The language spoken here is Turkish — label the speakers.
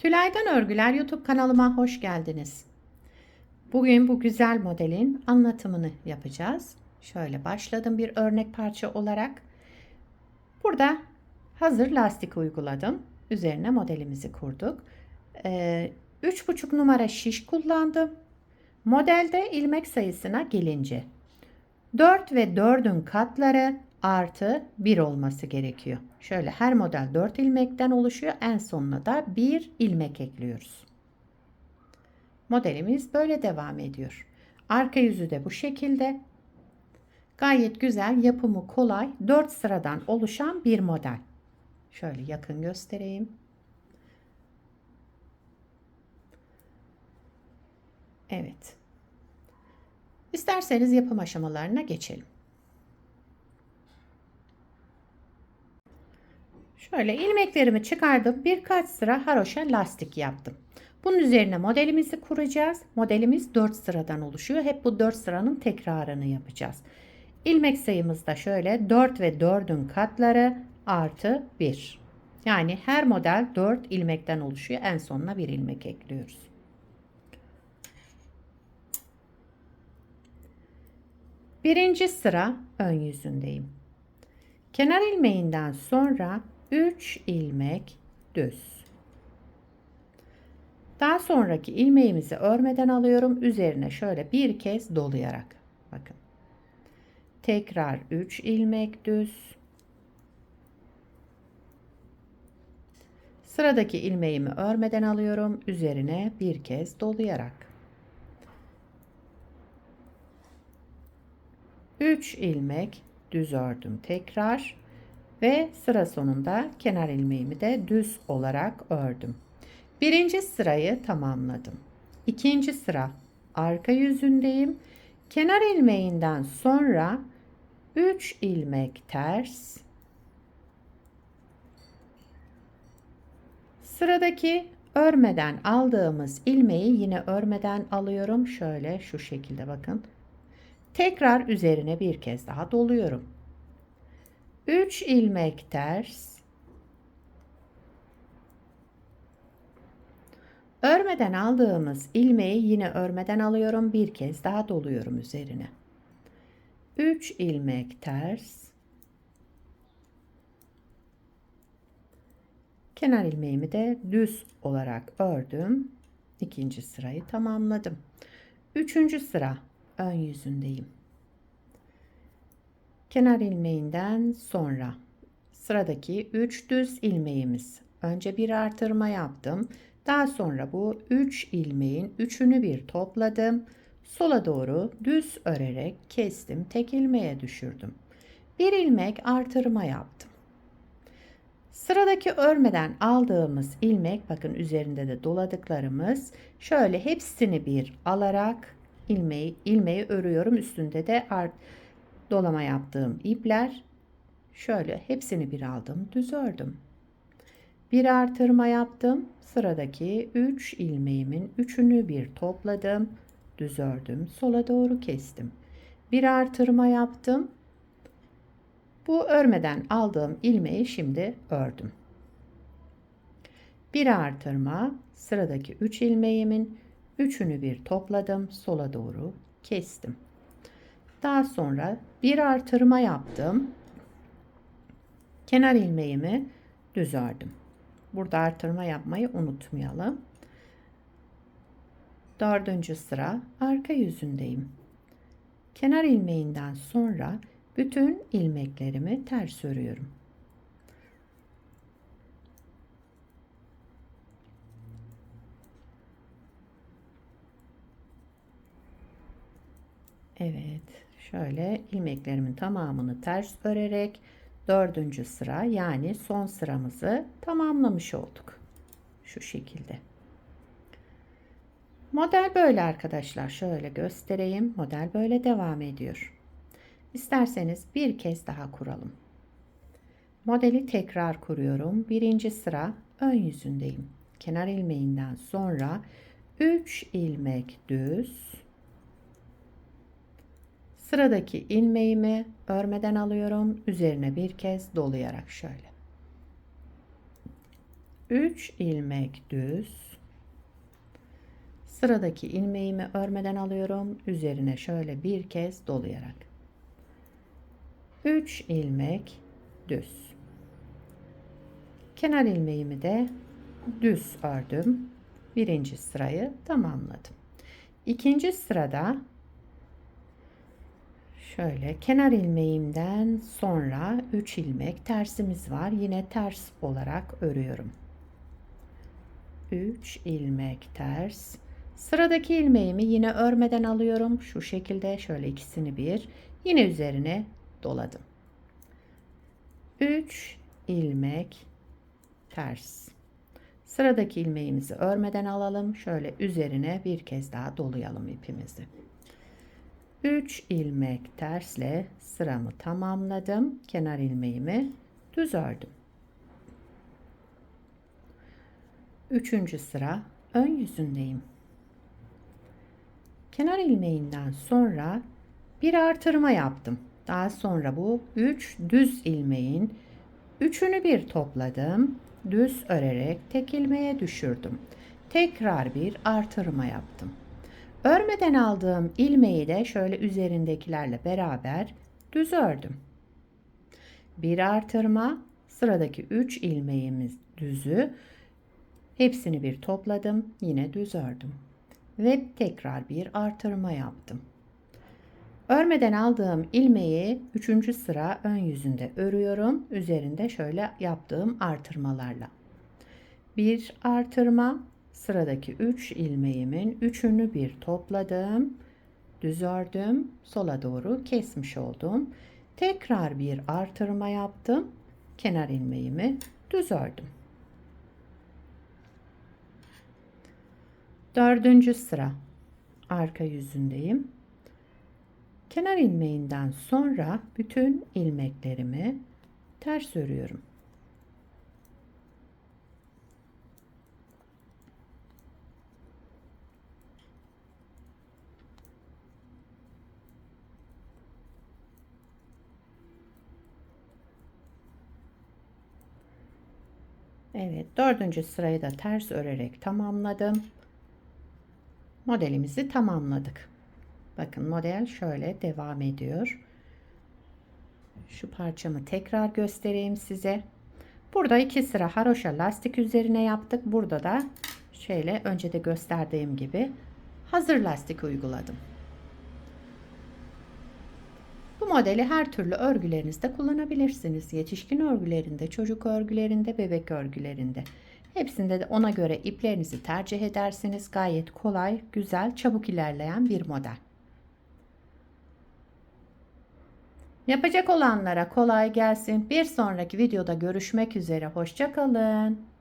Speaker 1: Tülay'dan Örgüler YouTube kanalıma hoş geldiniz. Bugün bu güzel modelin anlatımını yapacağız. Şöyle başladım bir örnek parça olarak. Burada hazır lastik uyguladım. Üzerine modelimizi kurduk. 3,5 numara şiş kullandım. Modelde ilmek sayısına gelince 4 ve 4'ün katları artı 1 olması gerekiyor. Şöyle her model 4 ilmekten oluşuyor. En sonuna da 1 ilmek ekliyoruz. Modelimiz böyle devam ediyor. Arka yüzü de bu şekilde. Gayet güzel, yapımı kolay, 4 sıradan oluşan bir model. Şöyle yakın göstereyim. Evet. İsterseniz yapım aşamalarına geçelim. Şöyle ilmeklerimi çıkardım. Birkaç sıra haroşa lastik yaptım. Bunun üzerine modelimizi kuracağız. Modelimiz 4 sıradan oluşuyor. Hep bu 4 sıranın tekrarını yapacağız. İlmek sayımız da şöyle 4 ve 4'ün katları artı 1. Yani her model 4 ilmekten oluşuyor. En sonuna 1 ilmek ekliyoruz. Birinci sıra ön yüzündeyim. Kenar ilmeğinden sonra 3 ilmek düz. Daha sonraki ilmeğimizi örmeden alıyorum. Üzerine şöyle bir kez dolayarak. Bakın. Tekrar 3 ilmek düz. Sıradaki ilmeğimi örmeden alıyorum. Üzerine bir kez dolayarak. 3 ilmek düz ördüm tekrar ve sıra sonunda kenar ilmeğimi de düz olarak ördüm. Birinci sırayı tamamladım. İkinci sıra arka yüzündeyim. Kenar ilmeğinden sonra 3 ilmek ters. Sıradaki örmeden aldığımız ilmeği yine örmeden alıyorum. Şöyle şu şekilde bakın. Tekrar üzerine bir kez daha doluyorum. 3 ilmek ters. Örmeden aldığımız ilmeği yine örmeden alıyorum. Bir kez daha doluyorum üzerine. 3 ilmek ters. Kenar ilmeğimi de düz olarak ördüm. İkinci sırayı tamamladım. Üçüncü sıra ön yüzündeyim. Kenar ilmeğinden sonra sıradaki 3 düz ilmeğimiz. Önce bir artırma yaptım. Daha sonra bu 3 ilmeğin üçünü bir topladım. Sola doğru düz örerek kestim. Tek ilmeğe düşürdüm. Bir ilmek artırma yaptım. Sıradaki örmeden aldığımız ilmek, bakın üzerinde de doladıklarımız, şöyle hepsini bir alarak ilmeği örüyorum. Üstünde de dolama yaptığım ipler, şöyle hepsini bir aldım, düz ördüm. Bir artırma yaptım. Sıradaki 3 ilmeğimin üçünü bir topladım, düz ördüm. Sola doğru kestim. Bir artırma yaptım. Bu örmeden aldığım ilmeği şimdi ördüm. Bir artırma, sıradaki 3 ilmeğimin üçünü bir topladım, sola doğru kestim. Daha sonra bir artırma yaptım. Kenar ilmeğimi düz ördüm. Burada artırma yapmayı unutmayalım. Dördüncü sıra arka yüzündeyim. Kenar ilmeğinden sonra bütün ilmeklerimi ters örüyorum. Evet, şöyle ilmeklerimin tamamını ters örerek dördüncü sıra, yani son sıramızı tamamlamış olduk. Şu şekilde. Model böyle arkadaşlar. Şöyle göstereyim. Model böyle devam ediyor. İsterseniz bir kez daha kuralım. Modeli tekrar kuruyorum. Birinci sıra ön yüzündeyim. Kenar ilmeğinden sonra 3 ilmek düz. Sıradaki ilmeğimi örmeden alıyorum. Üzerine bir kez dolayarak şöyle. 3 ilmek düz. Sıradaki ilmeğimi örmeden alıyorum. Üzerine şöyle bir kez dolayarak. 3 ilmek düz. Kenar ilmeğimi de düz ördüm. Birinci sırayı tamamladım. İkinci sırada şöyle kenar ilmeğimden sonra 3 ilmek tersimiz var. Yine ters olarak örüyorum. 3 ilmek ters. Sıradaki ilmeğimi yine örmeden alıyorum. Şu şekilde şöyle ikisini bir. Yine üzerine doladım. 3 ilmek ters. Sıradaki ilmeğimizi örmeden alalım. Şöyle üzerine bir kez daha dolayalım ipimizi. 3 ilmek tersle sıramı tamamladım. Kenar ilmeğimi düz ördüm. Üçüncü sıra ön yüzündeyim. Kenar ilmeğinden sonra bir artırma yaptım. Daha sonra bu 3 düz ilmeğin üçünü bir topladım. Düz örerek tek ilmeğe düşürdüm. Tekrar bir artırma yaptım. Örmeden aldığım ilmeği de şöyle üzerindekilerle beraber düz ördüm. Bir artırma, sıradaki 3 ilmeğimiz düzü, hepsini bir topladım, yine düz ördüm ve tekrar bir artırma yaptım. Örmeden aldığım ilmeği 3. sıra ön yüzünde örüyorum. Üzerinde şöyle yaptığım artırmalarla. Bir artırma, sıradaki 3 ilmeğimin üçünü bir topladım. Düz ördüm. Sola doğru kesmiş oldum. Tekrar bir artırma yaptım. Kenar ilmeğimi düz ördüm. 4. sıra arka yüzündeyim. Kenar ilmeğinden sonra bütün ilmeklerimi ters örüyorum. Evet, 4. sırayı da ters örerek tamamladım. Modelimizi tamamladık. Bakın model şöyle devam ediyor. Şu parçamı tekrar göstereyim size. Burada 2 sıra haroşa lastik üzerine yaptık. Burada da şöyle önce de gösterdiğim gibi hazır lastik uyguladım. Bu modeli her türlü örgülerinizde kullanabilirsiniz. Yetişkin örgülerinde, çocuk örgülerinde, bebek örgülerinde. Hepsinde de ona göre iplerinizi tercih edersiniz. Gayet kolay, güzel, çabuk ilerleyen bir model. Yapacak olanlara kolay gelsin. Bir sonraki videoda görüşmek üzere. Hoşça kalın.